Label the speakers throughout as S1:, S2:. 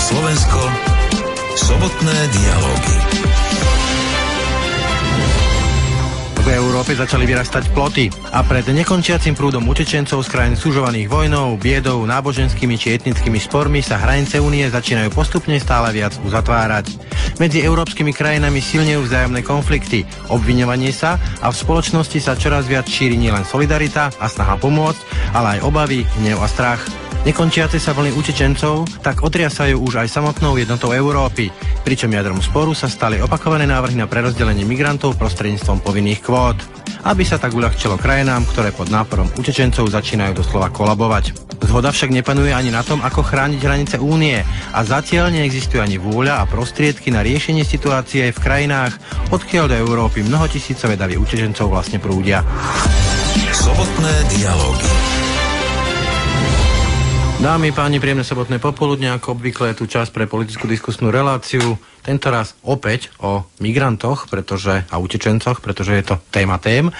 S1: Slovensko, sobotné dialógy.
S2: V Európe začali vyrastať ploty a pred nekončiacim prúdom utečencov z krajín sužovaných vojnou, biedou, náboženskými či etnickými spormi sa hranice únie začínajú postupne stále viac uzatvárať. Medzi európskymi krajinami silnejú vzájomné konflikty, obviňovanie sa a v spoločnosti sa čoraz viac šíri nielen solidarita a snaha pomôcť, ale aj obavy, hnev a strach. Nekončiace sa vlny utečencov tak otriasajú už aj samotnou jednotou Európy, pričom jadrom sporu sa stali opakované návrhy na prerozdelenie migrantov prostredníctvom povinných kvót, aby sa tak uľahčilo krajinám, ktoré pod náporom utečencov začínajú doslova kolabovať. Zhoda však nepanuje ani na tom, ako chrániť hranice únie a zatiaľ neexistuje ani vôľa a prostriedky na riešenie situácie v krajinách, odkiaľ do Európy mnohotisícové davy utečencov vlastne prúdia.
S1: Sobotné dialógy.
S2: Dámy, páni, príjemné sobotné popoludne, ako obvykle je tu čas pre politickú diskusnú reláciu. Tentoraz opäť o migrantoch a utečencoch, pretože je to téma tém.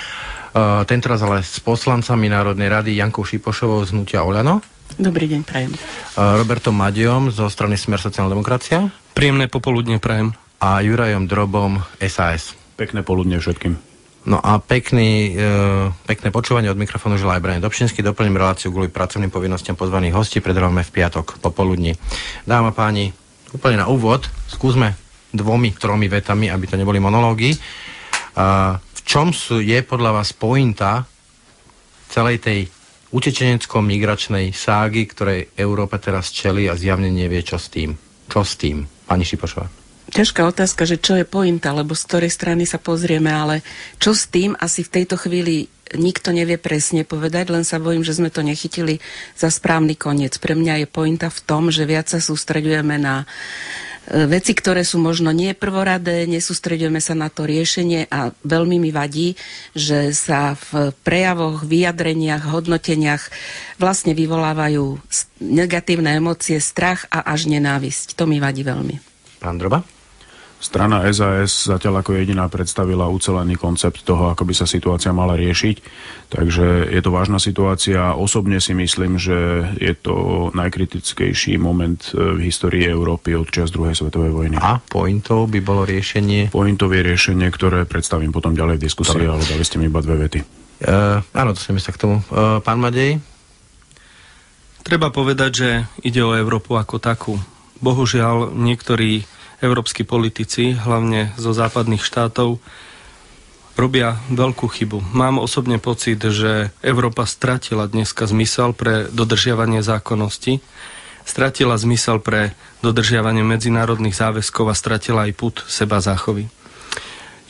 S2: Tentoraz ale s poslancami Národnej rady Jankou Šipošovou z hnutia Oľano.
S3: Dobrý deň, prajem.
S2: Robertom Maďom zo strany Smer sociálna demokracia.
S4: Príjemné popoludne prajem.
S2: A Jurajom Drobom SAS.
S5: Pekné poludne všetkým.
S2: No a pekné počúvanie od mikrofónu želá aj Brane Dobšinský. Doplním reláciu kvôli pracovným povinnostiam pozvaných hostí. Predávame v piatok popoludní. Dáma, páni, úplne na úvod skúsme 2-3 vetami, aby to neboli monológy. V čom je podľa vás pointa celej tej utečenecko-migračnej ságy, ktorej Európa teraz čelí a zjavne nevie, čo s tým? Čo s tým? Pani Šipošová.
S3: Ťažká otázka, že čo je pointa, lebo z ktorej strany sa pozrieme, ale čo s tým asi v tejto chvíli nikto nevie presne povedať, len sa bojím, že sme to nechytili za správny koniec. Pre mňa je pointa v tom, že viac sa sústreďujeme na veci, ktoré sú možno nie prvoradé, nesústreďujeme sa na to riešenie a veľmi mi vadí, že sa v prejavoch, vyjadreniach, hodnoteniach vlastne vyvolávajú negatívne emócie, strach a až nenávisť. To mi vadí veľmi.
S2: Pán Droba?
S5: Strana SAS zatiaľ ako jediná predstavila ucelený koncept toho, ako by sa situácia mala riešiť. Takže je to vážna situácia. Osobne si myslím, že je to najkritickejší moment v histórii Európy od čias druhej svetovej vojny.
S2: A pointov by bolo riešenie?
S5: Pointov je riešenie, ktoré predstavím potom ďalej v diskusii, ale dali ste mi iba 2 vety.
S2: Áno, dostaneme sa k tomu. Pán Madej?
S4: Treba povedať, že ide o Európu ako takú. Bohužiaľ, niektorí európski politici, hlavne zo západných štátov, robia veľkú chybu. Mám osobne pocit, že Európa stratila dneska zmysel pre dodržiavanie zákonnosti, stratila zmysel pre dodržiavanie medzinárodných záväzkov a stratila aj pud seba záchovy.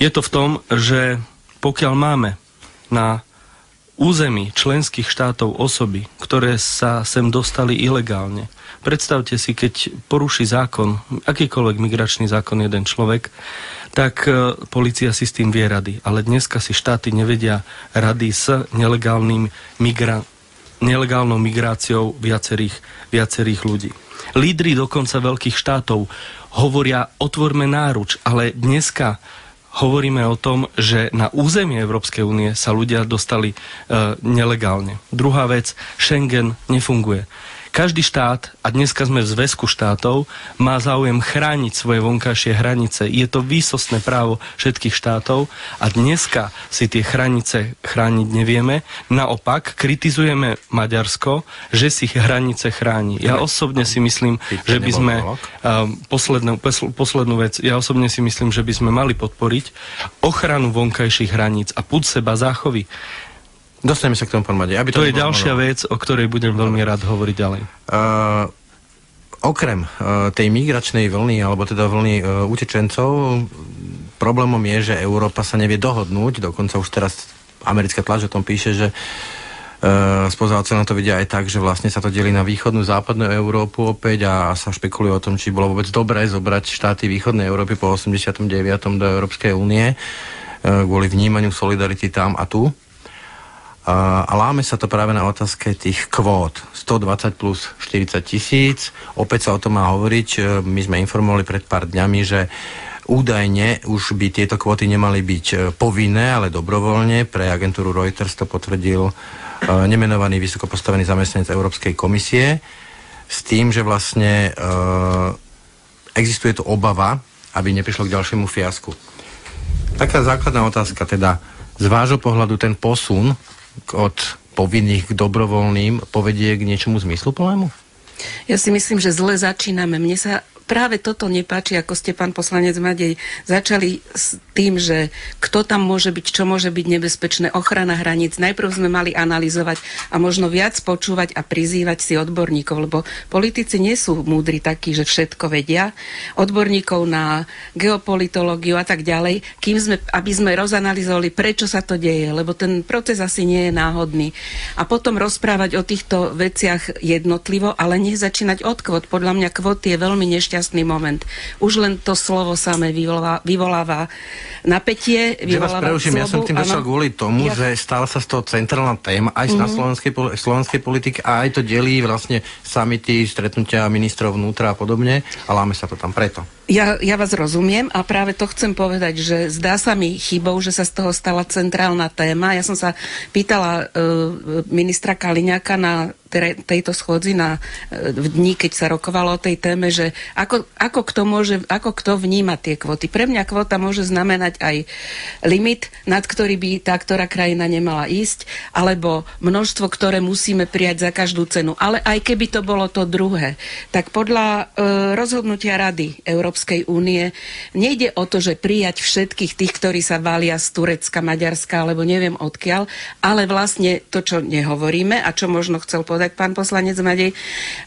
S4: Je to v tom, že pokiaľ máme na území členských štátov osoby, ktoré sa sem dostali ilegálne, predstavte si, keď poruší zákon, akýkoľvek migračný zákon jeden človek, tak polícia si s tým vie rady. Ale dneska si štáty nevedia rady s nelegálnou migráciou viacerých ľudí. Lídri dokonca veľkých štátov hovoria, otvorme náruč, ale dneska hovoríme o tom, že na území Európskej únie sa ľudia dostali nelegálne. Druhá vec, Schengen nefunguje. Každý štát, a dneska sme v zväzku štátov, má záujem chrániť svoje vonkajšie hranice. Je to výsostné právo všetkých štátov a dneska si tie hranice chrániť nevieme. Naopak, kritizujeme Maďarsko, že si hranice chráni. Ja osobne si myslím, že by sme... Poslednú vec. Ja osobne si myslím, že by sme mali podporiť ochranu vonkajších hraníc a pud seba záchovy.
S2: Dostaneme sa k tomu, pán Madej.
S4: To je ďalšia vec, o ktorej budem veľmi rád hovoriť ďalej.
S2: Okrem tej migračnej vlny, alebo teda vlny utečencov, problémom je, že Európa sa nevie dohodnúť. Dokonca už teraz americká tlač o tom píše, že spoza oceánu to vidia aj tak, že vlastne sa to delí na východnú, západnú Európu opäť a sa špekuluje o tom, či bolo vôbec dobré zobrať štáty východnej Európy po 89. do Európskej únie kvôli vnímaniu solidarity tam a tu. A láme sa to práve na otázke tých kvót. 120 plus 40 tisíc. Opäť sa o tom má hovoriť. My sme informovali pred pár dňami, že údajne už by tieto kvóty nemali byť povinné, ale dobrovoľne. Pre agentúru Reuters to potvrdil nemenovaný vysoko postavený zamestnanec Európskej komisie s tým, že vlastne existuje tu obava, aby neprišlo k ďalšiemu fiasku. Taká základná otázka, teda z vášho pohľadu ten posun od povinných k dobrovoľným povedie k niečomu zmysluplnému?
S3: Ja si myslím, že zle začíname. Mne sa práve toto nepáči, ako ste, pán poslanec Madej, začali s tým, že kto tam môže byť, čo môže byť nebezpečné, ochrana hraníc. Najprv sme mali analyzovať a možno viac počúvať a prizývať si odborníkov, lebo politici nie sú múdri takí, že všetko vedia. Odborníkov na geopolitológiu a tak ďalej, aby sme rozanalizovali, prečo sa to deje, lebo ten proces asi nie je náhodný. A potom rozprávať o týchto veciach jednotlivo, ale nie začínať od kvót. Podľa mňa kvóty je veľmi nešťastný moment. Už len to slovo samé vyvoláva napätie, vyvoláva zlobu.
S2: Ja som tým došiel kvôli tomu, že stala sa z toho centrálna téma aj na slovenskej politike a aj to delí vlastne samity, stretnutia ministrov vnútra a podobne a láme sa to tam preto.
S3: Ja vás rozumiem a práve to chcem povedať, že zdá sa mi chybou, že sa z toho stala centrálna téma. Ja som sa pýtala ministra Kaliňáka na tejto schôdzi v dni, keď sa rokovalo o tej téme, že ako kto vníma tie kvóty. Pre mňa kvóta môže znamenať aj limit, nad ktorý by tá ktorá krajina nemala ísť, alebo množstvo, ktoré musíme prijať za každú cenu. Ale aj keby to bolo to druhé, tak podľa rozhodnutia Rady Európskej únie nejde o to, že prijať všetkých tých, ktorí sa valia z Turecka, Maďarska, alebo neviem odkiaľ, ale vlastne to, čo nehovoríme a čo možno chcel povedať pán poslanec Madej,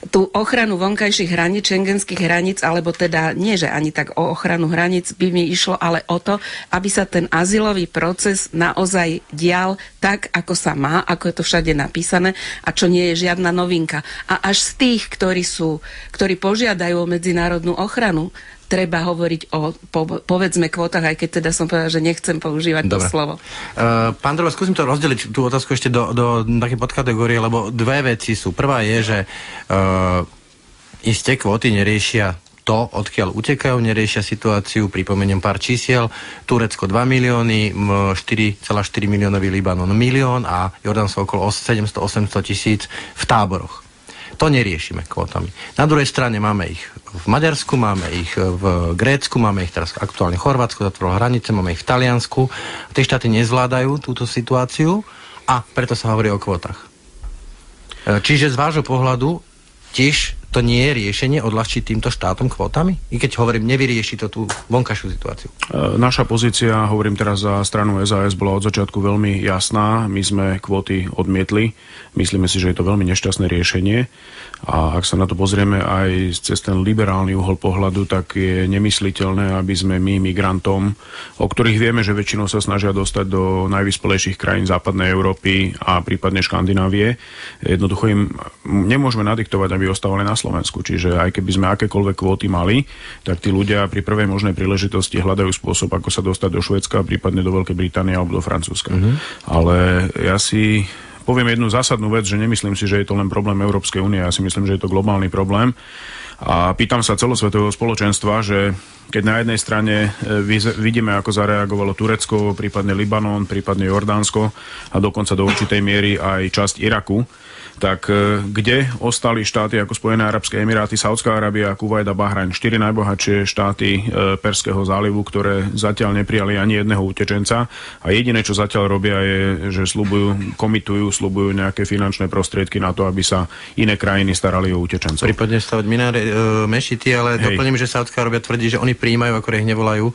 S3: tú ochranu vonkajších hraníc, šengenských hraníc, alebo teda nie, že ani tak o ochranu hraníc by mi išlo, ale o to, aby sa ten azylový proces naozaj dial tak, ako sa má, ako je to všade napísané a čo nie je žiadna novinka. A až z tých, ktorí požiadajú o medzinárodnú ochranu, treba hovoriť o, povedzme, kvótach, aj keď teda som povedala, že nechcem používať to slovo.
S2: Pán Drova, skúsim to rozdeliť, tú otázku ešte do také podkategórie, lebo dve veci sú. Prvá je, že isté kvóty neriešia to, odkiaľ utekajú, neriešia situáciu, pripomeniem pár čísiel, Turecko 2 milióny, 4,4 miliónový Libanon 1 milión a Jordánsko okolo 700-800 tisíc v táboroch. To neriešime kvótami. Na druhej strane máme ich v Maďarsku, máme ich v Grécku, máme ich teraz aktuálne v Chorvátsku, zatvorilo hranice, máme ich v Taliansku. Tie štáty nezvládajú túto situáciu a preto sa hovorí o kvótach. Čiže z vášho pohľadu tiež to nie je riešenie odľahčiť týmto štátom kvótami? I keď hovorím, nevyrieši to tú vonkajšiu situáciu.
S5: Naša pozícia, hovorím teraz za stranu SAS, bola od začiatku veľmi jasná. My sme kvóty odmietli. Myslíme si, že je to veľmi nešťastné riešenie. A ak sa na to pozrieme aj cez ten liberálny uhol pohľadu, tak je nemysliteľné, aby sme my migrantom, o ktorých vieme, že väčšinou sa snažia dostať do najvyspelejších krajín západnej Európy a prípadne Škandinávie, jednoducho im nemôžeme nadiktovať, aby ostávali na Slovensku. Čiže aj keby sme akékoľvek kvóty mali, tak tí ľudia pri prvej možnej príležitosti hľadajú spôsob, ako sa dostať do Švédska, prípadne do Veľkej Británie alebo do Francúzska. Ale ja si poviem jednu zásadnú vec, že nemyslím si, že je to len problém Európskej únie, ja si myslím, že je to globálny problém. A pýtam sa celosvetového spoločenstva, že keď na jednej strane vidíme, ako zareagovalo Turecko, prípadne Libanon, prípadne Jordánsko a dokonca do určitej miery aj časť Iraku, tak kde ostali štáty ako Spojené arabské emiráty, Saudská Arábia, Kuvajt a Bahrajn, 4 najbohatšie štáty Perského zálivu, ktoré zatiaľ neprijali ani jedného utečenca a jediné, čo zatiaľ robia, je, že sľubujú nejaké finančné prostriedky na to, aby sa iné krajiny starali o utečencov.
S2: Prípadne stavať mešity, ale doplním, že Saudská Arábia tvrdí, že oni prijímajú, ako ich nevolajú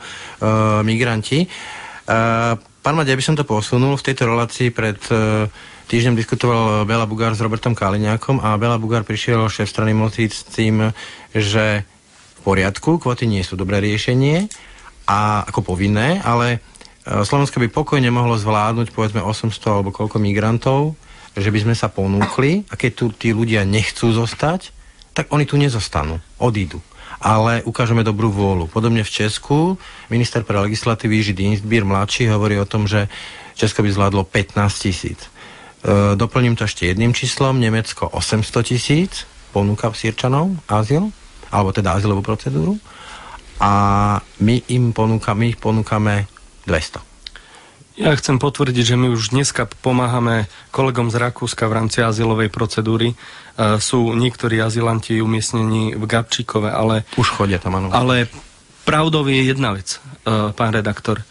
S2: migranti. Pán Madej, ja by som to posunul. V tejto relácii pred týždňom diskutoval Béla Bugár s Robertom Kaliňákom a Béla Bugár prišiel šéf strany moci s tým, že v poriadku, kvóty nie sú dobré riešenie a ako povinné, ale Slovensko by pokojne mohlo zvládnuť povedzme 800 alebo koľko migrantov, že by sme sa ponúkli a keď tu tí ľudia nechcú zostať, tak oni tu nezostanú, odídu. Ale ukážeme dobrú vôľu. Podobne v Česku minister pre legislatívy Jiří Dienstbier mladší hovorí o tom, že Česko by zvládlo 15 000. Doplním to ešte jedným číslom. Nemecko 800 000 ponúka Sýrčanov azyl, alebo teda azylovú procedúru. A my ich ponúkame 200.
S4: Ja chcem potvrdiť, že my už dneska pomáhame kolegom z Rakúska v rámci azylovej procedúry. Sú niektorí azylanti umiestnení v Gabčíkove, ale...
S2: Už chodia tam, áno.
S4: Ale pravdou je jedna vec, pán redaktor.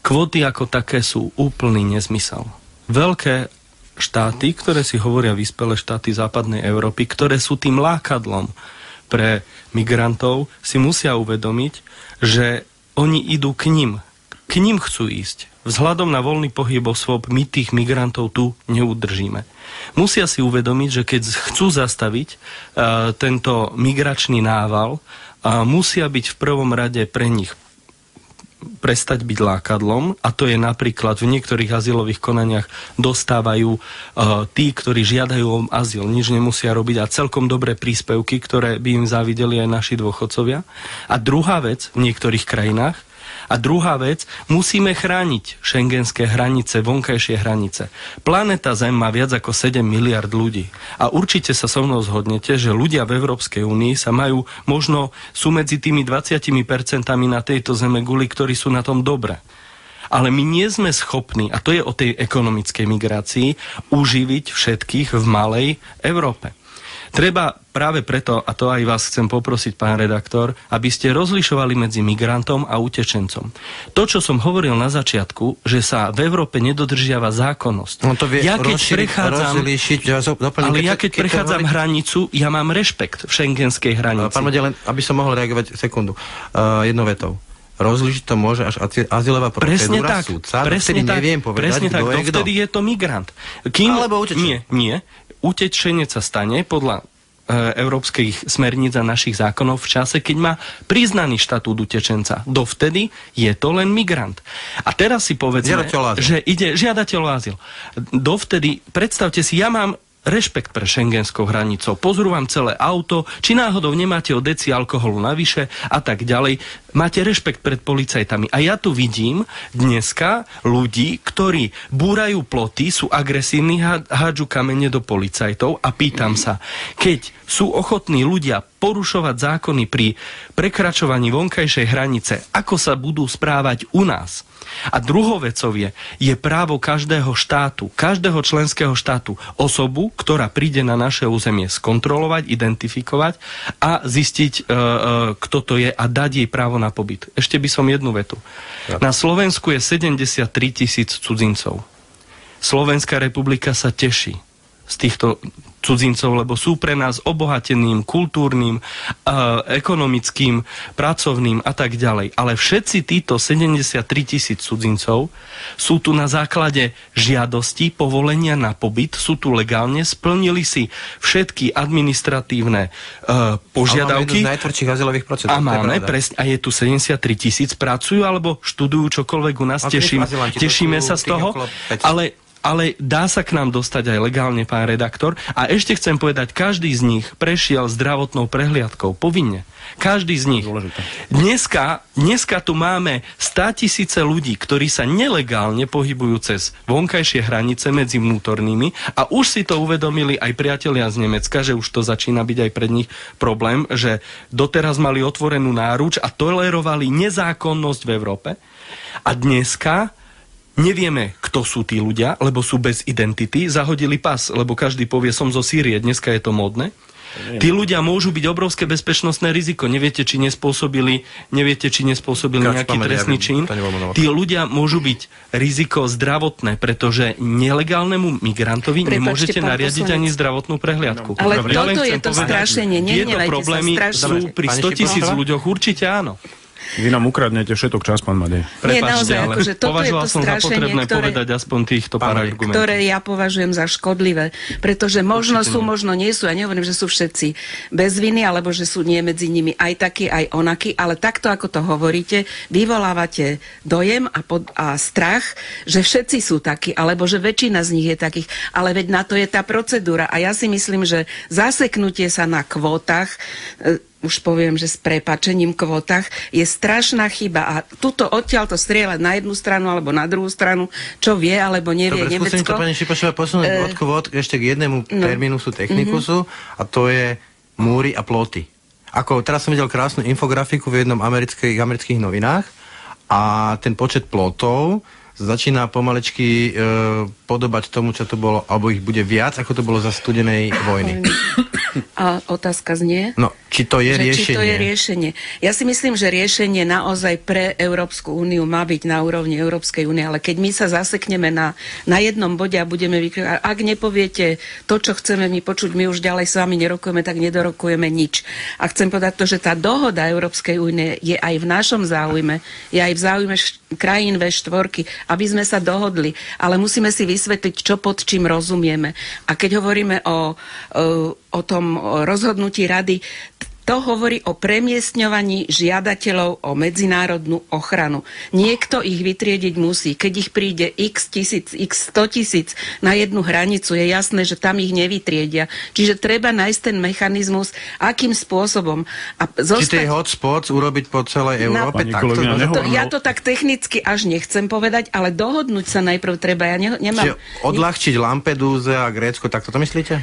S4: Kvóty ako také sú úplný nezmysel. Veľké štáty, ktoré si hovoria vyspelé štáty západnej Európy, ktoré sú tým lákadlom pre migrantov, si musia uvedomiť, že oni idú k ním. K ním chcú ísť. Vzhľadom na voľný pohyb osôb my tých migrantov tu neudržíme. Musia si uvedomiť, že keď chcú zastaviť tento migračný nával, musia byť v prvom rade pre nich prestať byť lákadlom, a to je napríklad v niektorých azylových konaniach dostávajú tí, ktorí žiadajú o azyl, nič nemusia robiť a celkom dobré príspevky, ktoré by im závideli aj naši dôchodcovia. A druhá vec v niektorých krajinách, musíme chrániť šengenské hranice, vonkajšie hranice. Planéta Zem má viac ako 7 miliard ľudí. A určite sa so mnou zhodnete, že ľudia v Európskej únii sú medzi tými 20% na tejto zemeguli, ktorí sú na tom dobre. Ale my nie sme schopní, a to je o tej ekonomickej migrácii, uživiť všetkých v malej Európe. Treba práve preto, a to aj vás chcem poprosiť, pán redaktor, aby ste rozlišovali medzi migrantom a utečencom. To, čo som hovoril na začiatku, že sa v Európe nedodržiava zákonnosť.
S2: No to vie
S4: keď prechádzam hranicu, ja mám rešpekt v šengenskej hranici.
S2: Pán Mode, len aby som mohol reagovať sekundu. Jednou vetou. Rozlišiť to môže až azylová procedúra súdca. Presne tak, neviem povedať,
S4: dovtedy je to migrant.
S2: Alebo utečenec.
S4: Nie. Utečenec sa stane podľa európskych smerníc a našich zákonov v čase, keď má priznaný štatút utečenca. Dovtedy je to len migrant. A teraz si povedzme, že ide žiadateľ o azyl. Dovtedy, predstavte si, ja mám rešpekt pre šengenskou hranicou. Pozrú vám celé auto, či náhodou nemáte o deci alkoholu navyše a tak ďalej. Máte rešpekt pred policajtami. A ja tu vidím dneska ľudí, ktorí búrajú ploty, sú agresívni, hádžu kamene do policajtov a pýtam sa, keď sú ochotní ľudia porušovať zákony pri prekračovaní vonkajšej hranice, ako sa budú správať u nás. A druhou vecou je právo každého štátu, každého členského štátu osobu, ktorá príde na naše územie, skontrolovať, identifikovať a zistiť, kto to je a dať jej právo na pobyt. Ešte by som jednu vetu. Na Slovensku je 73 000 cudzincov. Slovenská republika sa teší z týchto cudzincov, lebo sú pre nás obohateným, kultúrnym, ekonomickým, pracovným a tak ďalej. Ale všetci títo 73 000 cudzincov sú tu na základe žiadosti, povolenia na pobyt, sú tu legálne, splnili si všetky administratívne požiadavky.
S2: Ale máme jednu z najtvrdších azylových procedúr.
S4: A máme, presne, a je tu 73 000, pracujú alebo študujú čokoľvek u nás, tešíme sa z toho, ale dá sa k nám dostať aj legálne, pán redaktor. A ešte chcem povedať, každý z nich prešiel zdravotnou prehliadkou. Povinne. Každý z nich. Dneska tu máme 100 000 ľudí, ktorí sa nelegálne pohybujú cez vonkajšie hranice medzi vnútornými a už si to uvedomili aj priatelia z Nemecka, že už to začína byť aj pre nich problém, že doteraz mali otvorenú náruč a tolerovali nezákonnosť v Európe. A dneska nevieme, kto sú tí ľudia, lebo sú bez identity, zahodili pas, lebo každý povie, som zo Sýrie, dneska je to módne. Tí ľudia môžu byť obrovské bezpečnostné riziko. Neviete, či nespôsobili nejaký trestný čin. Tí ľudia môžu byť riziko zdravotné, pretože nelegálnemu migrantovi nemôžete nariadiť ani zdravotnú prehliadku.
S3: Ale toto je to strašenie.
S4: Tieto problémy sú pri 100 000 ľuďoch určite áno.
S5: Vy nám ukradnete všetok čas, pán Madej.
S4: Prepáčte, ale považoval som za potrebné povedať aspoň týchto pár argumentov.
S3: Ktoré ja považujem za škodlivé, pretože možno nie sú, ja nehovorím, že sú všetci bez viny, alebo že sú nie medzi nimi aj takí, aj onakí, ale takto, ako to hovoríte, vyvolávate dojem a strach, že všetci sú takí, alebo že väčšina z nich je takých, ale veď na to je tá procedúra. A ja si myslím, že zaseknutie sa na kvótach, už poviem, že s prepáčením kvótach, je strašná chyba. A tuto odtiaľto strieľať na jednu stranu alebo na druhú stranu, čo vie alebo nevie Nemecko.
S2: Dobre, skúsim to, pani Šipošová, posunúť od kvót ešte k jednému termínusu technikusu, a to je múry a ploty. Teraz som videl krásnu infografiku v jednom amerických novinách a ten počet plotov začína pomalečky podobať tomu, čo to bolo, alebo ich bude viac, ako to bolo za studenej vojny.
S3: A otázka znie?
S2: No, či to je riešenie?
S3: Či to je riešenie. Ja si myslím, že riešenie naozaj pre Európsku úniu má byť na úrovni Európskej únie, ale keď my sa zasekneme na jednom bode a budeme vykrývať, ak nepoviete to, čo chceme my počuť, my už ďalej s vami nerokujeme, tak nedorokujeme nič. A chcem povedať to, že tá dohoda Európskej únie je aj v našom záujme, je aj v záujme krajín V4, aby sme sa dohodli, ale musíme si vysvetliť, čo pod čím rozumieme. A keď hovoríme o tom rozhodnutí rady, to hovorí o premiestňovaní žiadateľov o medzinárodnú ochranu. Niekto ich vytriediť musí. Keď ich príde x 100 tisíc na jednu hranicu, je jasné, že tam ich nevytriedia. Čiže treba nájsť ten mechanizmus, akým spôsobom.
S2: Či tie hotspots urobiť po celej Európe?
S3: Ja to tak technicky až nechcem povedať, ale dohodnúť sa najprv treba. Ja nemám...
S2: Čiže odľahčiť Lampedúze a Grécko, tak toto myslíte?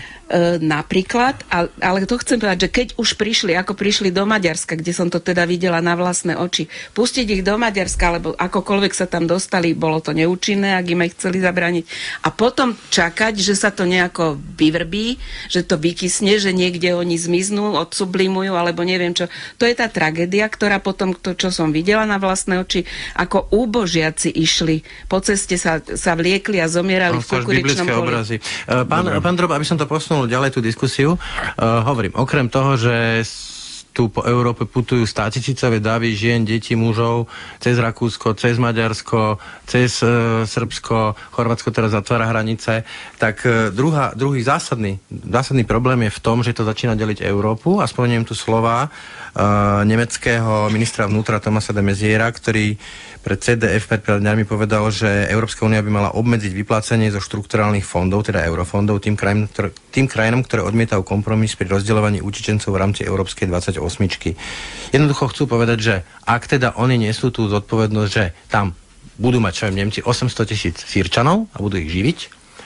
S3: Napríklad, ale to chcem povedať, že keď už ako prišli do Maďarska, kde som to teda videla na vlastné oči, pustiť ich do Maďarska, alebo akokoľvek sa tam dostali, bolo to neúčinné, ak im aj chceli zabrániť. A potom čakať, že sa to nejako vyvrbí, že to vykysne, že niekde oni zmiznú, odsublimujú, alebo neviem čo. To je tá tragédia, ktorá potom, to, čo som videla na vlastné oči, ako úbožiaci išli. Po ceste sa vliekli a zomierali v kukuričnom poli.
S2: Pán Drob, aby som to posunul ďalej tú diskusiu, hovorím, okrem toho, že tu po Európe putujú 100-tisícové davy žien, detí, mužov, cez Rakúsko, cez Maďarsko, cez Srbsko, Chorvátsko teraz zatvára hranice, tak druhý zásadný problém je v tom, že to začína deliť Európu, a spomeniem tu slova nemeckého ministra vnútra Thomasa de Maiziera, ktorý pred CDF pred dňami povedal, že Európska únia by mala obmedziť vyplácanie zo štrukturálnych fondov, teda eurofondov, tým krajinom, ktoré odmietajú kompromis pri rozdeľovaní utečencov v rámci Európskej 28. Jednoducho chcú povedať, že ak teda oni nesú tú zodpovednosť, že tam budú mať, čo im Nemci, 800 000 Sýrčanov a budú ich živiť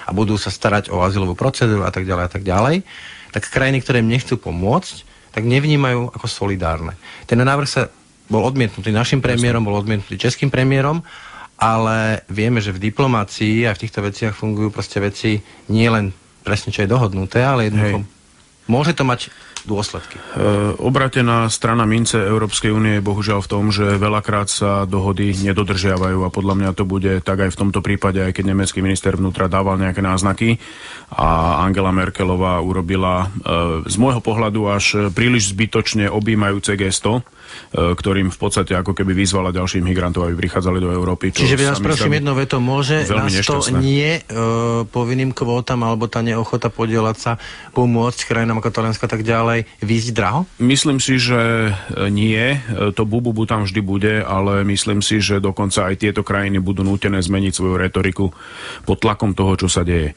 S2: a budú sa starať o azylovú procedúru a tak ďalej, tak krajiny, ktoré im nechcú pomôcť, tak nevnímajú ako solidárne. Ten návrh sa bol odmietnutý našim premiérom, bol odmietnutý českým premiérom, ale vieme, že v diplomácii a v týchto veciach fungujú proste veci nie len presne, čo je dohodnuté, ale jednoducho môže to mať dôsledky.
S5: Obrátená strana mince Európskej únie je bohužiaľ v tom, že veľakrát sa dohody nedodržiavajú a podľa mňa to bude tak aj v tomto prípade, aj keď nemecký minister vnútra dával nejaké náznaky a Angela Merkelová urobila z môjho pohľadu až príliš zbytočne objímajúce gesto, ktorým v podstate ako keby vyzvala ďalších migrantov, aby prichádzali do Európy.
S2: Čiže vás prosím jedno veto, môže nás to nie povinným kvótam alebo tá neochota podieľať sa, pomôcť krajinám ako Taliansko a tak ďalej výjsť draho?
S5: Myslím si, že nie. To bubu tam vždy bude, ale myslím si, že dokonca aj tieto krajiny budú nútené zmeniť svoju retoriku pod tlakom toho, čo sa deje.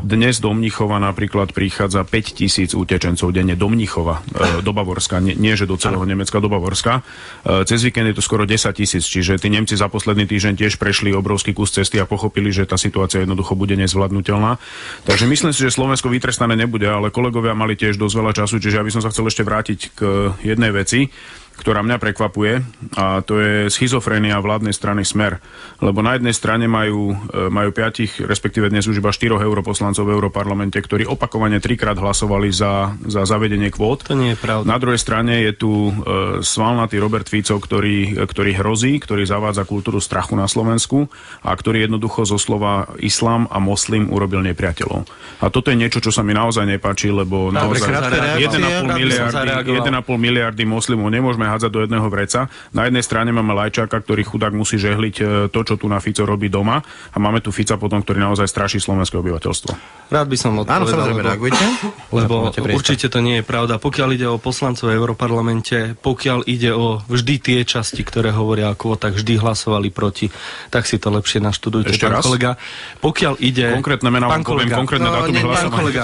S5: Dnes do Mníchova napríklad prichádza 5 000 utečencov denne do Mníchova, do Bavorska, nie že do celého Nemecka, do Bavorska. Cez víkend je to skoro 10 000, čiže tí Nemci za posledný týždeň tiež prešli obrovský kus cesty a pochopili, že tá situácia jednoducho bude nezvládnutelná. Takže myslím si, že Slovensko vytrestané nebude, ale kolegovia mali tiež dosť veľa času, čiže ja by som sa chcel ešte vrátiť k jednej veci, ktorá mňa prekvapuje, a to je schizofrénia vládnej strany Smer. Lebo na jednej strane majú 5, respektíve dnes už iba 4 europoslancov v Europarlamente, ktorí opakovane 3-krát hlasovali za zavedenie kvót.
S4: To nie je pravda.
S5: Na druhej strane je tu svalnatý Robert Fico, ktorý hrozí, ktorý zavádza kultúru strachu na Slovensku a ktorý jednoducho zo slova islám a moslim urobil nepriateľov. A toto je niečo, čo sa mi naozaj nepáči, lebo naozaj 1,5 miliardy moslimov nemôžeme hádzať do jedného vreca. Na jednej strane máme Lajčáka, ktorý chudák musí žehliť to, čo tu na Fico robí doma, a máme tu Fica potom, ktorý naozaj straší slovenské obyvateľstvo.
S4: Rád by som odpovedal, lebo určite to nie je pravda. Pokiaľ ide o poslancov v Europarlamente, pokiaľ ide o vždy tie časti, ktoré hovoria o kvótach, vždy hlasovali proti, tak si to lepšie naštudujte,
S5: ešte
S4: pán
S5: raz?
S4: kolega. Pokiaľ ide...
S5: Konkrétne mená vám poviem, konkrétne dátumy hlasovania.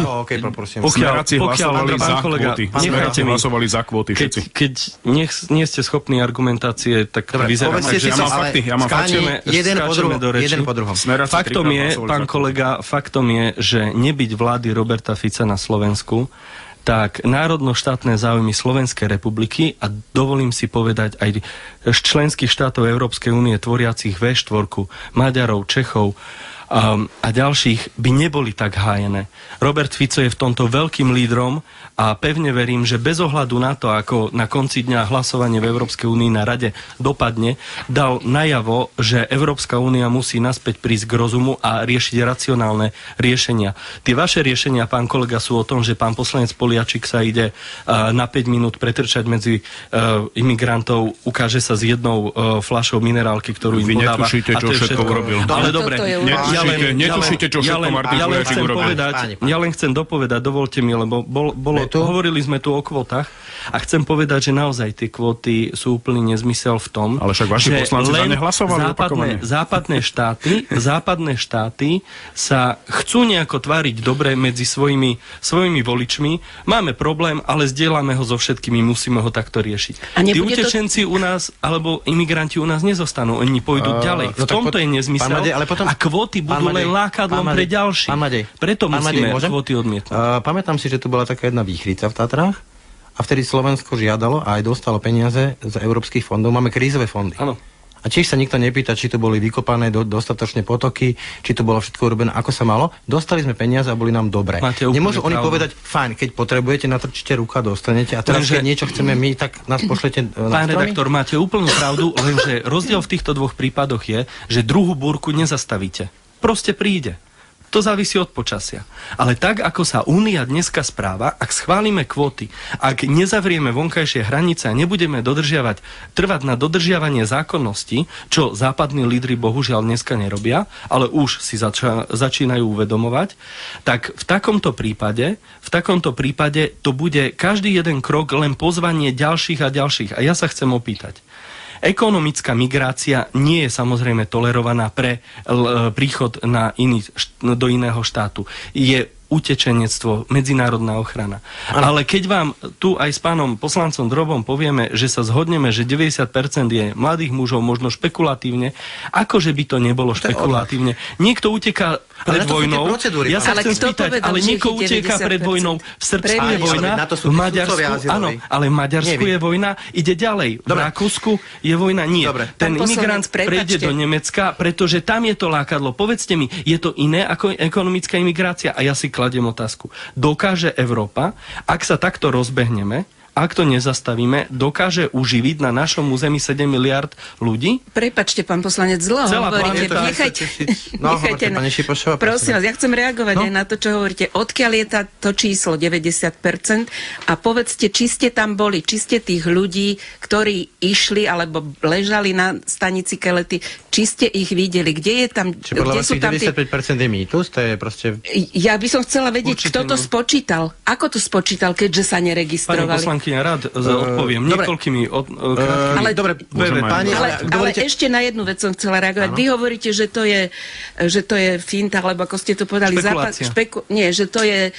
S5: Smeráci hlasovali za kvóty. Smeráci hlasovali za kvóty všetci.
S4: Keď nie ste schopní argumentácie, tak vyzerá.
S5: Ja mám fakty.
S2: Jeden po druhom.
S4: Faktom je, pán kolega, faktom je, že nebyť vlády Roberta Fica na Slovensku, tak národno-štátne záujmy Slovenskej republiky a dovolím si povedať aj členských štátov Európskej únie tvoriacich V4, Maďarov, Čechov a ďalších by neboli tak hájené. Robert Fico je v tomto veľkým lídrom a pevne verím, že bez ohľadu na to, ako na konci dňa hlasovanie v Európskej únii na rade dopadne, dal najavo, že Európska únia musí naspäť prísť k rozumu a riešiť racionálne riešenia. Tie vaše riešenia, pán kolega, sú o tom, že pán poslanec Poliačik sa ide na 5 minút pretrčať medzi imigrantov, ukáže sa s jednou fľašou minerálky, ktorú im podáva.
S5: Vy netušíte, čo všetko urobil.
S4: Ale dobre,
S5: netušíte, čo všetko Martin Poliačik urobil.
S4: Ja len chcem dopovedať, dovolte mi, lebo hovorili sme tu o kvótach a chcem povedať, že naozaj tie kvóty sú úplný nezmysel v tom,
S5: ale však vaši poslanci za ne hlasovali opakovane. Západné štáty sa chcú nejako tváriť dobre medzi svojimi voličmi. Máme problém, ale zdieľame ho so všetkými, musíme ho takto riešiť. Tí utečenci u nás, alebo imigranti u nás nezostanú, oni pôjdu ďalej. V tomto je nezmysel a kvóty budú len lákadlom pre ďalších. Preto musíme kvóty odmietnúť.
S2: Pamätám si, že tu bola taká jedna výchrica v Tatrách a vtedy Slovensko žiadalo a aj dostalo peniaze z európskych fondov. Máme krízové fondy.
S4: Áno.
S2: A tiež sa nikto nepýta, či to boli vykopané dostatočne potoky, či to bolo všetko urobené, ako sa malo. Dostali sme peniaze a boli nám dobré. Nemôžu oni povedať, fajn, keď potrebujete, natrčíte ruku a dostanete. A teraz, keď niečo chceme my, tak nás pošlete na
S4: Pán redaktor, máte úplnú pravdu, lenže rozdiel v týchto dvoch prípadoch je, že druhú búrku nezastavíte. Proste príde. To závisí od počasia. Ale tak, ako sa Únia dneska správa, ak schválime kvóty, ak nezavrieme vonkajšie hranice a nebudeme trvať na dodržiavanie zákonnosti, čo západní lídri bohužiaľ dneska nerobia, ale už si začínajú uvedomovať, tak v takomto prípade to bude každý jeden krok len pozvanie ďalších a ďalších. A ja sa chcem opýtať. Ekonomická migrácia nie je samozrejme tolerovaná pre príchod do iného štátu. Je utečenectvo, medzinárodná ochrana. Ale keď vám tu aj s pánom poslancom Drobom povieme, že sa zhodneme, že 90% je mladých mužov, možno špekulatívne, akože by to nebolo špekulatívne. Niekto uteká pred vojnou. Ja sa chcem spýtať, ale niekto uteká pred vojnou. V Srbsku je vojna, v Maďarsku, áno, ale v Maďarsku je vojna, ide ďalej. V Rakúsku je vojna, nie. Ten imigrant prejde do Nemecka, pretože tam je to lákadlo. Povedzte mi, je to iné ako ekonomická imigrácia? A ja si kladiem otázku. Dokáže Európa, ak sa takto rozbehneme, ak to nezastavíme, dokáže uživiť na našom území 7 miliard ľudí?
S3: Prepačte, pán poslanec, zlo hovoríte. Nechajte. Prosím vás, ja chcem reagovať aj na to, čo hovoríte. Odkiaľ je to číslo 90%? A povedzte, či ste tam boli, či ste tých ľudí, ktorí išli alebo ležali na stanici Kelety, či ste ich videli? Kde je tam...
S2: Či podľa vás 95% je mýtus? To je proste...
S3: Ja by som chcela vedieť, kto to spočítal. Ako to spočítal, keďže sa neregistrovali?
S4: Rád odpoviem niekoľkými
S3: ale ešte na jednu vec som chcela reagovať. Vy hovoríte, že to je finta, alebo ako ste to povedali, že to je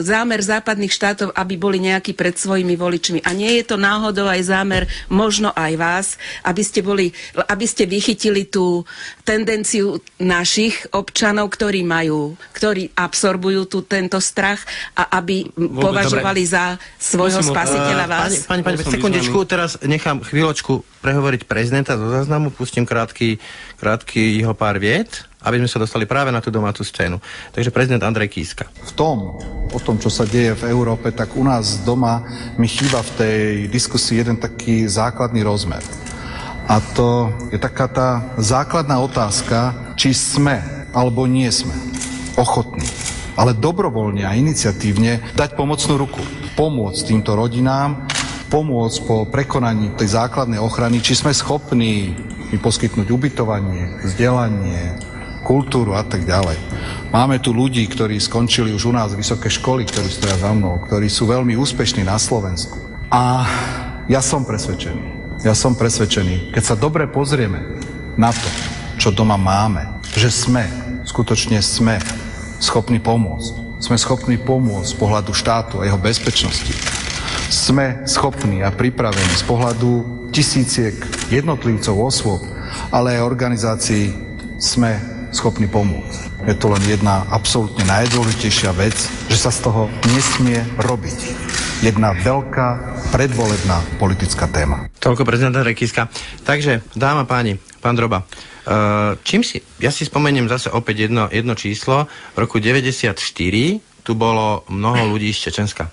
S3: zámer západných štátov, aby boli nejakí pred svojimi voličmi. A nie je to náhodou aj zámer, možno aj vás, aby ste vychytili tú tendenciu našich občanov, ktorí absorbujú tento strach a aby považovali za svojho spasiteľa.
S2: Pani, sekundičku, teraz nechám chvíľočku prehovoriť prezidenta zo záznamu, pustím krátky jeho pár viet, aby sme sa dostali práve na tú domácu scénu. Takže prezident Andrej Kiska.
S6: O tom, čo sa deje v Európe, tak u nás doma mi chýba v tej diskusii jeden taký základný rozmer. A to je taká tá základná otázka, či sme alebo nie sme ochotní, ale dobrovoľne a iniciatívne dať pomocnú ruku. Pomôcť týmto rodinám, pomôcť po prekonaní tej základnej ochrany, či sme schopní im poskytnúť ubytovanie, vzdelanie, kultúru a tak ďalej. Máme tu ľudí, ktorí skončili už u nás vysoké školy, ktorí stoja za mnou, ktorí sú veľmi úspešní na Slovensku. A ja som presvedčený, keď sa dobre pozrieme na to, čo doma máme, že skutočne sme schopní pomôcť. Sme schopní pomôcť z pohľadu štátu a jeho bezpečnosti. Sme schopní a pripravení z pohľadu tisíciek jednotlivcov, osôb, ale aj organizácií sme schopní pomôcť. je to len jedna absolútne najdôležitejšia vec, že sa z toho nesmie robiť jedna veľká predvolebná politická téma.
S2: Toľko prezidenta Rekiska. Takže, dáma páni, pán Droba, ja si spomeniem zase opäť jedno číslo. V roku 94 tu bolo mnoho ľudí z Čečenska.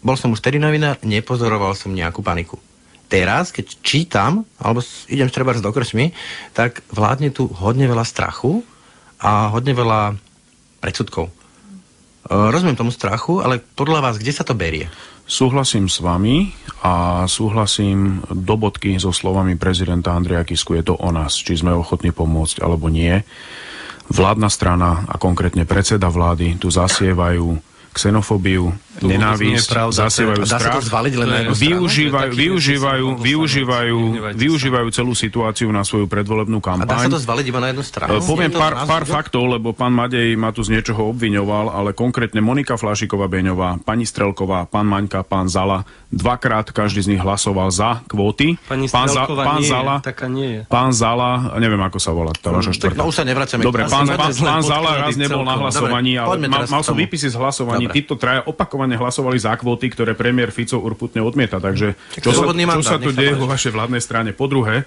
S2: Bol som už tedy novinár, nepozoroval som nejakú paniku. Teraz, keď čítam, alebo idem trebárs do krčmy, tak vládne tu hodne veľa strachu a hodne veľa predsudkov. Rozumiem tomu strachu, ale podľa vás, kde sa to berie?
S5: Súhlasím s vami a súhlasím do bodky so slovami prezidenta Andreja Kisku. Je to o nás, či sme ochotní pomôcť alebo nie. Vládna strana a konkrétne predseda vlády tu zasievajú xenofóbiu, nenávisť, zasievajú strach, využívajú celú situáciu na svoju predvolebnú kampaň.
S2: A dá sa to zvaliť iba na jednu stranu?
S5: Poviem pár faktov, lebo pán Madej ma tu z niečoho obviňoval, ale konkrétne Monika Flášiková-Beňová, pani Strelková, pán Maňka, pán Zala, dvakrát každý z nich hlasoval za kvóty.
S4: Pani Strelková taká nie je.
S5: Pán Zala, neviem ako sa volá, tá vaša štvrtá.
S2: No už sa nevracame.
S5: Dobre, pán Zala raz nebol na hlasovaní, ale mal som výpisy z hlasovaní. Títo traja opakovane hlasovali za kvóty, ktoré premiér Fico urputne odmieta. Takže čo sa tu deje vo vašej vládnej strane? Po druhé,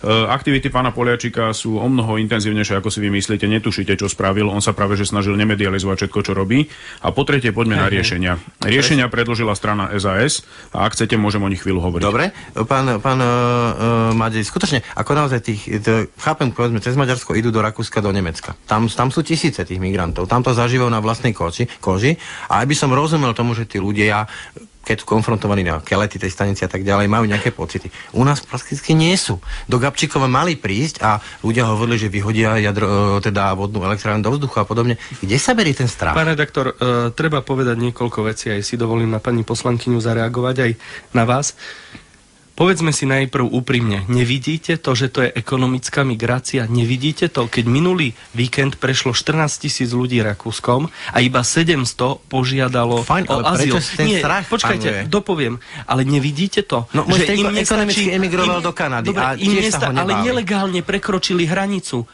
S5: aktivity pána Poliačika sú o mnoho intenzívnejšie, ako si vy myslíte. Netušíte, čo spravil. On sa práve že snažil nemedializovať všetko, čo robí. A po tretie, poďme na riešenia. Riešenia predložila strana SAS a ak chcete, môžem o nich chvíľu hovoriť.
S2: Dobre, pán Madej, skutočne, ako naozaj chápem, povedzme, cez Maďarsko idú do Rakúska, do Nemecka. Tam sú tisíce tých migrantov. Tam to zažívajú na vlastnej koži. A aby som rozumel tomu, že tí ľudia, keď sú konfrontovaní na kelety tej stanice a tak ďalej, majú nejaké pocity. U nás prakticky nie sú. Do Gabčíkova mali prísť a ľudia hovorili, že vyhodia teda vodnú elektrárnu do vzduchu a podobne. Kde sa berie ten strach?
S4: Pán redaktor, treba povedať niekoľko vecí, aj si dovolím na pani poslankyňu zareagovať, aj na vás. Povedzme si najprv úprimne, nevidíte to, že to je ekonomická migrácia? Nevidíte to, keď minulý víkend prešlo 14 000 ľudí Rakúskom a iba 700 požiadalo o azyl? Nie, počkajte, dopoviem, ale nevidíte to?
S2: No, že im ekonomicky emigroval do Kanady.
S4: Dobre,
S2: a tiež sa ho nebáli.
S4: Ale nelegálne prekročili hranicu.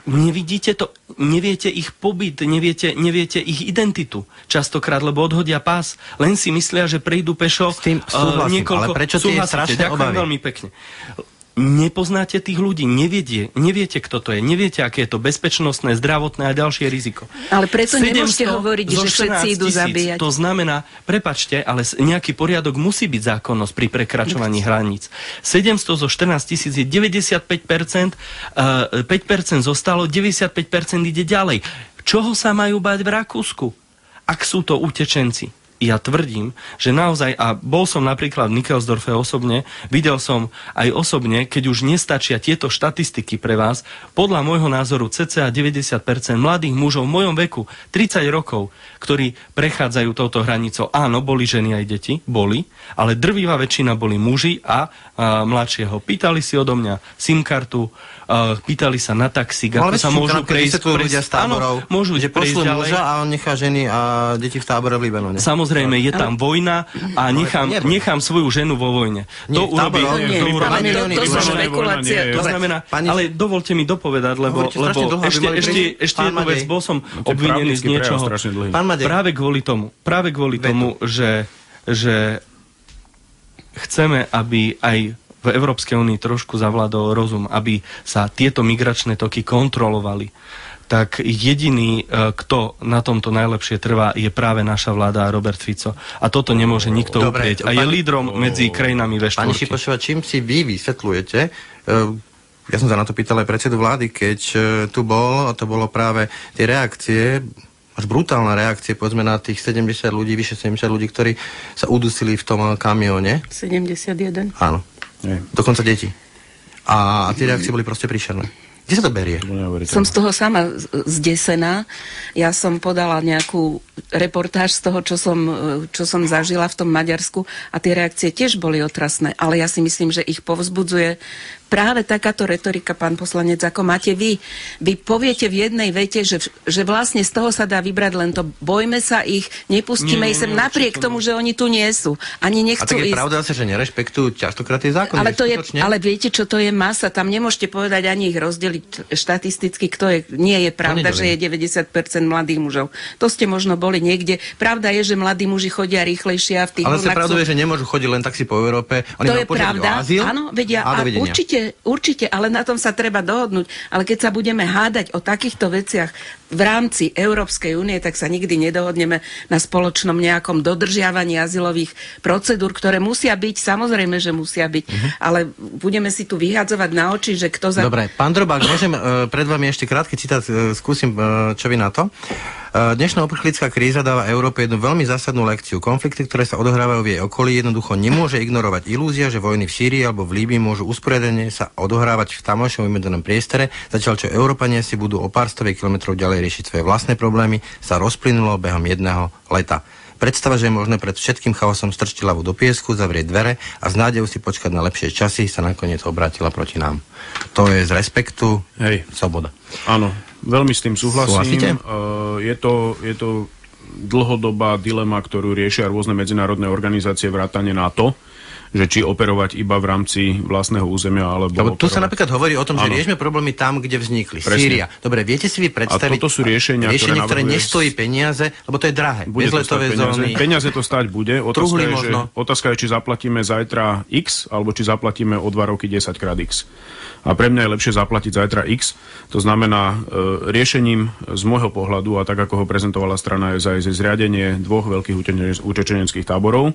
S4: Nevidíte to, neviete ich pobyt, neviete ich identitu častokrát, lebo odhodia pás, len si myslia, že prejdú pešo.
S2: S tým súhlasím, ale prečo tie strašné obavy?
S4: Ďakujem veľmi pekne. Nepoznáte tých ľudí, neviete, kto to je, neviete, aké je to bezpečnostné, zdravotné a ďalšie riziko.
S3: Ale preto nemôžete hovoriť, že všetci idú zabíjať.
S4: To znamená, prepáčte, ale nejaký poriadok musí byť zákonnosť pri prekračovaní hraníc. 700 zo 14 000 je 95%, 5% zostalo, 95% ide ďalej. Čoho sa majú bať v Rakúsku, ak sú to utečenci? Ja tvrdím, že naozaj, a bol som napríklad v Nickelsdorfe osobne, videl som aj osobne, keď už nestačia tieto štatistiky pre vás, podľa môjho názoru cca 90% mladých mužov v mojom veku, 30 rokov, ktorí prechádzajú touto hranicou. Áno, boli ženy aj deti, boli, ale drvivá väčšina boli muži a mladšieho. Pýtali si odo mňa SIM-kartu, pýtali sa na taxík, ako sa môžu prejsť.
S2: Ľudia z táborov,
S4: áno, môžu
S2: že pošlú
S4: ďalej.
S2: Muža a on nechá ženy a deti v tábore v Libanone.
S4: Samozrejme, je tam vojna a nechám svoju ženu vo vojne. To urobí. To znamená, ale dovolte mi dopovedať, lebo ešte jednu vec, bol som obvinený z niečoho. Práve kvôli tomu, že chceme, aby aj v Európskej únii trošku zavládol rozum, aby sa tieto migračné toky kontrolovali, tak jediný, kto na tomto najlepšie trvá, je práve naša vláda a Robert Fico. A toto nemôže nikto uprieť. A je lídrom medzi krajinami V4.
S2: Pani Šipošová, čím si vy vysvetľujete? Ja som sa na to pýtal aj predsedu vlády, keď tu bol, a to bolo práve tie reakcie, až brutálne reakcie, povedzme na tých 70 ľudí, vyše 70 ľudí, ktorí sa udusili v tom kamióne.
S3: 71.
S2: Áno. Dokonca deti. A tie reakcie boli proste príšerné. Kde sa to berie?
S3: Som z toho sama zdesená. Ja som podala nejakú reportáž z toho, čo som zažila v tom Maďarsku a tie reakcie tiež boli otrasné. Ale ja si myslím, že ich povzbudzuje práve takáto retorika, pán poslanec, ako máte vy. Vy poviete v jednej vete, že vlastne z toho sa dá vybrať len to, bojme sa ich, nepustíme ich sem, napriek tomu, že oni tu nie sú. Ani nechcú ísť.
S2: A tak je pravda zase, že nerešpektujú častokrát tie zákony.
S3: Ale viete, čo to je masa? Tam nemôžete povedať ani ich rozdeliť hovoriť štatisticky, nie je pravda, že je 90% mladých mužov. To ste možno boli niekde. Pravda je, že mladí muži chodia rýchlejšie a v tých...
S2: Ale sa pravda je, že nemôžu chodiť len tak si po Európe. Oni
S3: to je pravda. Áno, vedia, a určite, ale na tom sa treba dohodnúť. Ale keď sa budeme hádať o takýchto veciach v rámci Európskej únie, tak sa nikdy nedohodneme na spoločnom nejakom dodržiavaní azylových procedúr, ktoré musia byť, samozrejme, že musia byť, ale budeme si tu vyhádzovať na oči, že kto za...
S2: Dobre, pán Drobák, môžem pred vami ešte krátky citát, skúsim, čo vy na to. Dnešná uprchlická kríza dáva Európe jednu veľmi zásadnú lekciu. Konflikty, ktoré sa odohrávajú v jej okolí, jednoducho nemôže ignorovať ilúzia, že vojny v Sýrii alebo v Líbii môžu usporiadane sa odohrávať v tamojšom vymedzenom priestore, zatiaľ čo Európania si budú o pár stoviek kilometrov ďalej riešiť svoje vlastné problémy, sa rozplynulo behom jedného leta. Predstava, že je možné pred všetkým chaosom strčiť hlavu do piesku, zavrieť dvere a s nádejou si počkať na lepšie časy, sa nakoniec obrátila proti nám. To je z respektu sloboda.
S5: Áno, veľmi s tým súhlasím. Je to dlhodobá dilema, ktorú riešia rôzne medzinárodné organizácie vrátane NATO, že či operovať iba v rámci vlastného územia, alebo...
S2: Lebo tu sa napríklad hovorí o tom, že riešime problémy tam, kde vznikli. Sýria. Dobre, viete si vy predstaviť...
S5: A toto sú riešenia
S2: ktoré nestojí peniaze, lebo to je drahé. Bezletové zóny.
S5: Peniaze to stáť bude. Otázka je, či zaplatíme zajtra X, alebo či zaplatíme o 2 roky 10 krát X. A pre mňa je lepšie zaplatiť zajtra X. To znamená, riešením z môjho pohľadu, a tak ako ho prezentovala strana SAS, je zriadenie 2 veľkých utečeneckých táborov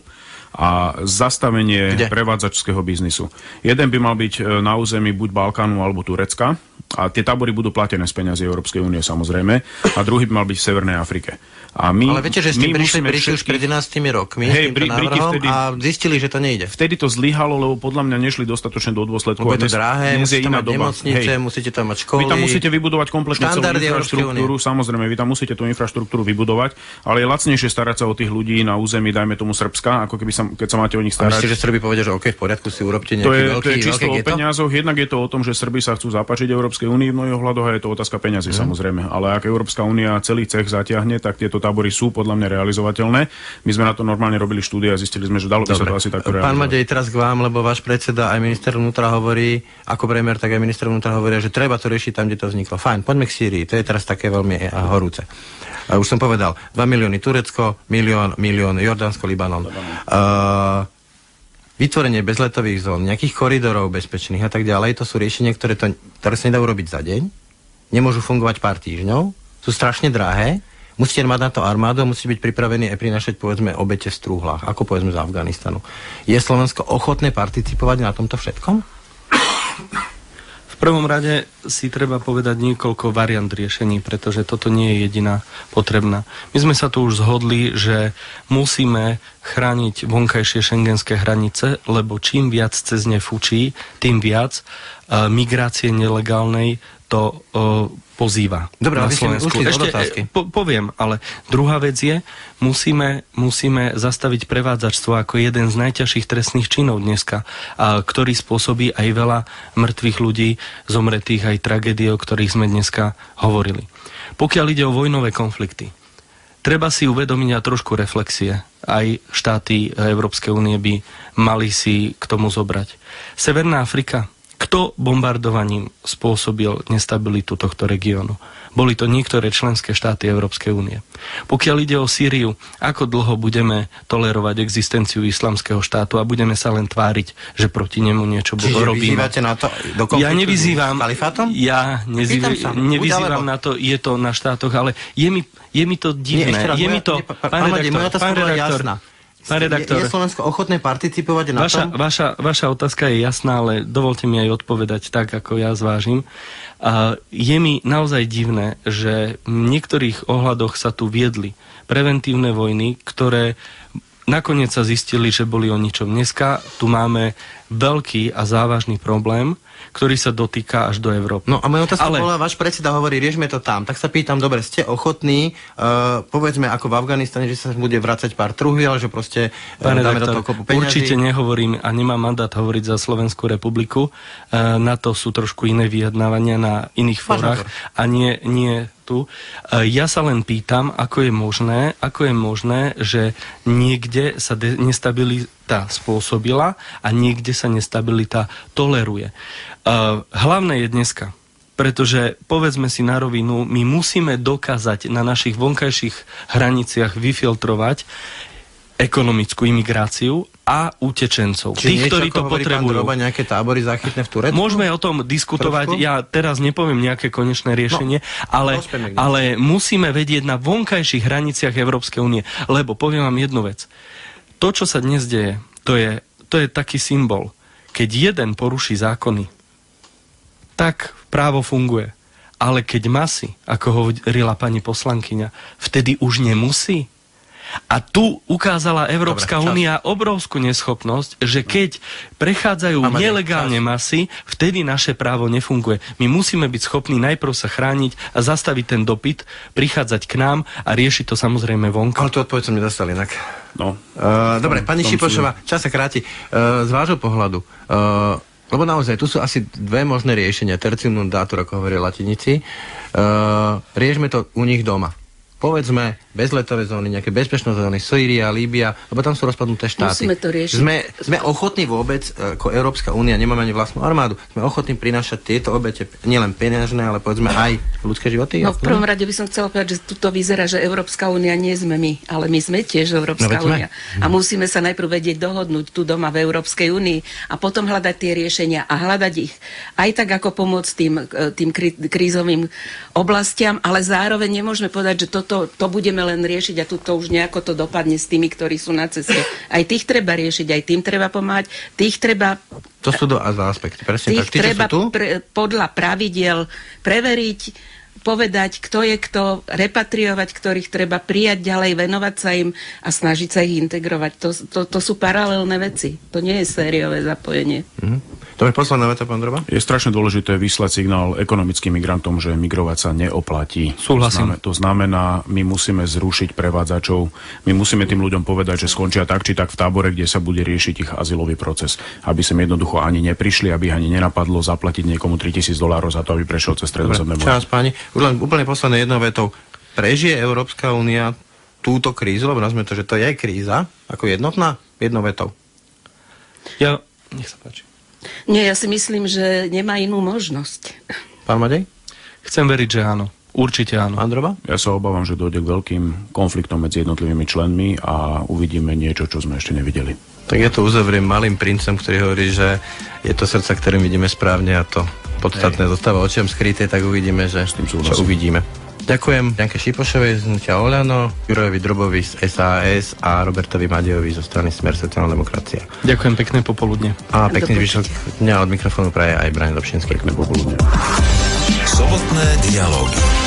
S5: a zastavenie prevádzačského biznisu. Jeden by mal byť na území buď Balkánu alebo Turecka a tie tábory budú platené z peňazí Európskej únie samozrejme a druhý by mal byť v Severnej Afrike.
S2: Ale viete, že s tým prišli už pred 11 rokmi s týmto návrhom a zistili, že to nejde.
S5: Vtedy to zlyhalo, lebo podľa mňa nešli dostatočne do dôsledku.
S2: Lebo je to drahé, musíte tam mať nemocnice, musíte tam mať školy.
S5: Vy tam musíte vybudovať kompletne celú infraštruktúru, samozrejme, vy tam musíte tú infraštruktúru vybudovať, ale je lacnejšie starať sa o tých ľudí na území, dajme tomu Srbska, ako keby keď sa máte o nich starať.
S2: Myslíte, že Srbi povedia, že OK, v poriadku, si urobte nejaký veľký.
S5: To je čisto o peniazoch, jednak je to o tom, že Srbi sa chcú zapáčiť Európskej únii v mnohých ohľadoch a je to otázka peňazí samozrejme, ale ak Európska únia celý cech zatiahne, tak tieto tábory sú podľa mňa realizovateľné. My sme na to normálne robili štúdie a zistili sme, že dalo by sa to asi takto realizovať.
S2: Pán Madej, teraz k vám, lebo váš predseda aj minister vnútra hovorí, ako premiér, tak aj minister vnútra hovoria, že treba to riešiť tam, kde to vzniklo. Fajn, poďme k Sýrii. To je teraz také veľmi horúce. Už som povedal, 2 milióny Turecko, milión Jordánsko, Libanon. Vytvorenie bezletových zón, nejakých koridorov bezpečných a tak ďalej, to sú riešenia, ktoré sa nedajú robiť za deň, nemôžu fungovať pár týždňov, sú strašne drahé. Musíte mať na to armádu a musíte byť pripravení aj prinašať, povedzme, obete v strúhlach, ako povedzme z Afganistanu. Je Slovensko ochotné participovať na tomto všetkom?
S4: V prvom rade si treba povedať niekoľko variant riešení, pretože toto nie je jediná potrebná. My sme sa tu už zhodli, že musíme chrániť vonkajšie šengenské hranice, lebo čím viac cez ne fučí, tým viac migrácie nelegálnej to pozýva.
S2: Dobre,
S4: na Slovensku. Ešte poviem, ale druhá vec je, musíme zastaviť prevádzačstvo ako jeden z najťažších trestných činov dneska, ktorý spôsobí aj veľa mŕtvych ľudí, zomretých, aj tragédií, o ktorých sme dneska hovorili. Pokiaľ ide o vojnové konflikty, treba si uvedomiť a trošku reflexie. Aj štáty Európskej únie by mali si k tomu zobrať. Severná Afrika. Kto bombardovaním spôsobil nestabilitu tohto regiónu? Boli to niektoré členské štáty Európskej únie. Pokiaľ ide o Sýriu, ako dlho budeme tolerovať existenciu islamského štátu a budeme sa len tváriť, že proti nemu niečo robíme? Čiže
S2: vyzývate na to do konfliktu
S4: ja nevyzývam,
S2: s kalifátom?
S4: Ja nevyzývam na to, je to na štátoch, ale je mi to divné.
S2: Pán redaktor,
S4: Pán redaktor,
S2: je Slovensko ochotné participovať na tom?
S4: Vaša otázka je jasná, ale dovolte mi aj odpovedať tak, ako ja zvážim. Je mi naozaj divné, že v niektorých ohľadoch sa tu viedli preventívne vojny, ktoré nakoniec sa zistili, že boli o ničom. Dneska tu máme veľký a závažný problém, ktorý sa dotýka až do Európy.
S2: No a moja otázka bola, váš predseda hovorí, riešme to tam. Tak sa pýtam, dobre, ste ochotní, povedzme ako v Afganistane, že sa bude vracať pár truhy, ale že proste dáme do toho kopu peňazí?
S4: Určite nehovorím a nemám mandát hovoriť za Slovenskú republiku. Na to sú trošku iné vyjednávania na iných fórach a nie tu. Ja sa len pýtam, ako je možné, že niekde sa nestabilita spôsobila a niekde sa nestabilita toleruje. Hlavné je dneska pretože povedzme si na rovinu, my musíme dokázať na našich vonkajších hraniciach vyfiltrovať ekonomickú imigráciu a utečencov. Tých, ktorí to potrebujú.
S2: Pán Droba, nejaké tábory záchytné v Turecku?
S4: Môžeme o tom diskutovať. Ja teraz nepoviem nejaké konečné riešenie, ale musíme vedieť na vonkajších hraniciach Európskej únie. Lebo poviem vám jednu vec. To, čo sa dnes deje, to je taký symbol. Keď jeden poruší zákony, tak právo funguje. Ale keď masy, ako hovorila pani poslankyňa, vtedy už nemusí. A tu ukázala Európska únia obrovskú neschopnosť, že keď prechádzajú nelegálne masy, vtedy naše právo nefunguje. My musíme byť schopní najprv sa chrániť a zastaviť ten dopyt, prichádzať k nám a riešiť to samozrejme vonku.
S2: Ale tu odpoveď som nedostal inak.
S5: No.
S2: Dobre, pani Šipošová, čas sa kráti. Z vášho pohľadu, lebo naozaj, tu sú asi dve možné riešenia. Tertium non datur, ako hovorí latinici. Riešme to u nich doma. Povedzme, bezletové zóny, nejaké bezpečné zóny, Sýria, Líbia, lebo tam sú rozpadnuté štáty.
S3: Musíme to riešiť.
S2: Sme ochotní vôbec, ako Európska únia, nemáme ani vlastnú armádu, sme ochotní prinášať tieto obete, nielen peňažné, ale povedzme aj ľudské životy?
S3: No v prvom rade by som chcela povedať, že tuto vyzerá, že Európska únia nie sme my, ale my sme tiež Európska únia. A musíme sa najprv vedieť dohodnúť tu doma v Európskej únii a potom hľadať tie riešenia a hľadať ich aj tak, ako pomôcť tým krízovým oblastiam, ale zároveň nemôžeme povedať, že to budeme len riešiť a to už nejako to dopadne s tými, ktorí sú na ceste. Aj tých treba riešiť, aj tým treba pomáhať, tých treba...
S2: To sú dva aspekty, presne tak.
S3: Tých treba podľa pravidiel preveriť, povedať, kto je kto, repatriovať, ktorých treba prijať ďalej, venovať sa im a snažiť sa ich integrovať. To sú paralelné veci. To nie je sériové zapojenie.
S2: Dobre, posledná veta, pán Droba.
S5: Je strašne dôležité vyslať signál ekonomickým migrantom, že migrovať sa neoplatí.
S4: Súhlasím.
S5: To znamená, my musíme zrušiť prevádzačov, my musíme tým ľuďom povedať, že skončia tak či tak v tábore, kde sa bude riešiť ich azylový proces. Aby sem jednoducho ani neprišli, aby ani nenapadlo zaplatiť niekomu $3,000 za to, aby prešiel cez Stredozemné more.
S2: Čas, páni. Už len úplne posledné jednou vetou. Prežije Európska únia túto krízu, lebo nazvime to, že to je kríza, ako jednotná, jednou vetou?
S4: Nech sa páči.
S3: Nie, ja si myslím, že nemá inú možnosť.
S2: Pán Madej?
S4: Chcem veriť, že áno. Určite áno.
S2: Pán Droba?
S5: Ja sa obávam, že dojde k veľkým konfliktom medzi jednotlivými členmi a uvidíme niečo, čo sme ešte nevideli.
S2: Tak ja to uzavriem malým princom, ktorý hovorí, že je to srdca, ktorým vidíme správne a to podstatné zostáva očiam skryté, tak uvidíme, že čo uvidíme. Ďakujem Janke Šipošovej z hnutia Oľano, Jurojovi Drobovi z SAS a Robertovi Madejovi zo strany Smer sociálna demokracia.
S4: Ďakujem, pekné popoludne.
S2: A pekný zvyšok dňa od mikrofónu praje aj Brian Dobšinský.
S5: Pekné popoludne.
S1: Sobotné dialógy.